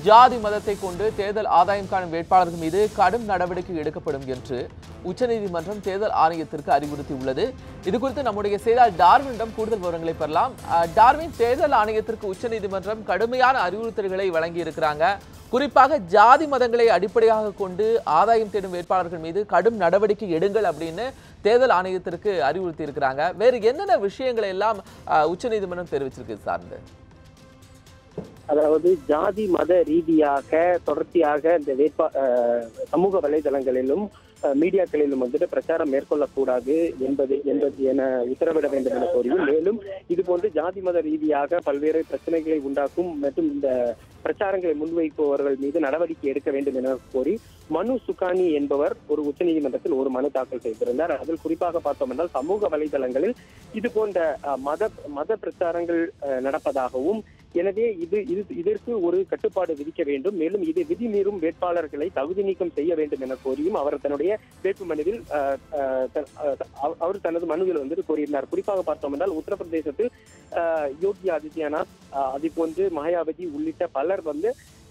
ஜாதி மதத்தை கொண்டு தேர்தல் ஆதாயம் காணும் வேட்பாளர்கள் மீது கடும் நடவடிக்கை எடுக்கப்படும் என்று உச்சநீதிமன்றம் தேர்தல் ஆணையத்திற்கு அறிவுறுத்தியுள்ளது. இதுகுறித்து நம்முடைய செய்தியாளர் டார்வினிடம் கூடுதல் விவரங்களை பெறலாம். டார்வின், தேர்தல் ஆணையத்திற்கு உச்சநீதிமன்றம் கடுமையான அறிவுறுத்தல்களை வழங்கி இருக்கிறாங்க. குறிப்பாக ஜாதி மதங்களை அடிப்படையாக கொண்டு ஆதாயம் தேடும் வேட்பாளர்கள் மீது கடும் நடவடிக்கை எடுங்கள் அப்படின்னு தேர்தல் ஆணையத்திற்கு அறிவுறுத்தி இருக்கிறாங்க. வேறு என்னென்ன விஷயங்களை எல்லாம் உச்சநீதிமன்றம் தெரிவிச்சிருக்கு சார்ந்து? அதாவது ஜாதி மத ரீதியாக தொடர்ச்சியாக இந்த சமூக வலைதளங்களிலும் மீடியாக்களிலும் பிரச்சாரம் மேற்கொள்ளக்கூடாது என உத்தரவிட வேண்டும் என கோரியும், மேலும் இதுபோன்று ஜாதி மத ரீதியாக பல்வேறு பிரச்சனைகளை உண்டாக்கும் மற்றும் இந்த பிரச்சாரங்களை முன்வைப்பவர்கள் மீது நடவடிக்கை எடுக்க வேண்டும் என கோரி மனு சுகானி என்பவர் ஒரு உச்சநீதிமன்றத்தில் ஒரு மனு தாக்கல் செய்திருந்தார். அதில் குறிப்பாக பார்த்தோம் என்றால் சமூக வலைதளங்களில் இது போன்ற மத பிரச்சாரங்கள் நடப்பதாகவும், எனவே இதற்கு ஒரு கட்டுப்பாடு விதிக்க வேண்டும், மேலும் இது விதிமீறும் வேட்பாளர்களை தகுதி நீக்கம் செய்ய வேண்டும் என கோரியும் அவர் தன்னுடைய வேட்பு மனுவில் அவர் தனது மனுவில் கோரியிருந்தார். குறிப்பாக பார்த்தோம் என்றால் உத்தரப்பிரதேசத்தில் யோகி ஆதித்யநாத், அதே போன்று மாயாவதி உள்ளிட்ட பலர்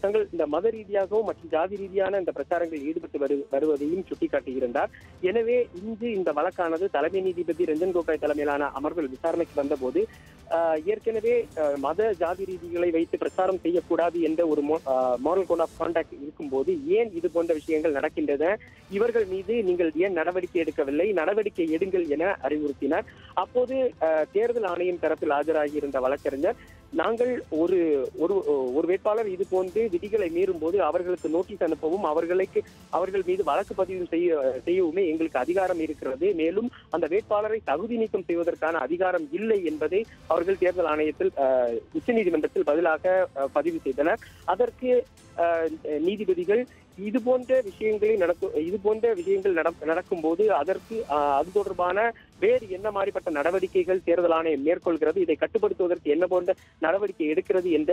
தங்கள் இந்த மத ரீதியாகவும் மற்றும் ஜாதி ரீதியான இந்த பிரச்சாரங்களில் ஈடுபட்டு வருவதையும் சுட்டிக்காட்டியிருந்தார். எனவே இன்று இந்த வழக்கானது தலைமை நீதிபதி ரஞ்சன் கோகாய் தலைமையிலான அமர்வில் விசாரணைக்கு வந்தபோது ஏற்கனவே மத ஜாதி ரீதிகளை வைத்து பிரச்சாரம் செய்யக்கூடாது என்ற ஒரு மாரல் கோட் ஆஃப் கான்டாக்ட் இருக்கும்போது ஏன் இது போன்ற விஷயங்கள் நடக்கின்றன, இவர்கள் மீது நீங்கள் ஏன் நடவடிக்கை எடுக்கவில்லை, நடவடிக்கை எடுங்கள் என அறிவுறுத்தினார். அப்போது தேர்தல் ஆணையம் தரப்பில் ஆஜராகி இருந்த வழக்கறிஞர், நாங்கள் ஒரு வேட்பாளர் இது போன்று விதிகளை மீறும் போது அவர்களுக்கு நோட்டீஸ் அனுப்பவும் அவர்கள் மீது வழக்கு பதிவு செய்யவுமே எங்களுக்கு அதிகாரம் இருக்கிறது, மேலும் அந்த வேட்பாளரை தகுதி நீக்கம் செய்வதற்கான அதிகாரம் இல்லை என்பதை அவர்கள் தேர்தல் ஆணையத்தில் உச்சநீதிமன்றத்தில் பதிலாக பதிவு செய்தனர். அதற்கு நீதிபதிகள் இது போன்ற விஷயங்கள் நடக்கும் போது அதற்கு அது தொடர்பான வேறு என்ன மாதிரிப்பட்ட நடவடிக்கைகள் தேர்தல் ஆணையம் மேற்கொள்கிறது, இதை கட்டுப்படுத்துவதற்கு என்ன போன்ற நடவடிக்கை எடுக்கிறது என்ற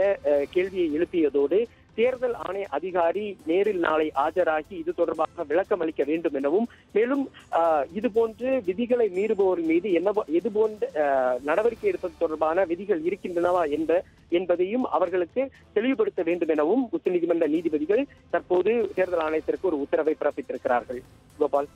கேள்வியை எழுப்பியதோடு தேர்தல் ஆணைய அதிகாரி நேரில் நாளை ஆஜராகி இது தொடர்பாக விளக்கம் அளிக்க வேண்டும் எனவும், மேலும் இது போன்று விதிகளை மீறுபவர் மீது இது போன்ற நடவடிக்கை எடுப்பது தொடர்பான விதிகள் இருக்கின்றனவா என்பதையும் அவர்களுக்கு தெளிவுபடுத்த வேண்டும் எனவும் உச்சநீதிமன்ற நீதிபதிகள் தற்போது தேர்தல் ஆணையத்திற்கு ஒரு உத்தரவை பிறப்பித்திருக்கிறார்கள். கோபால்.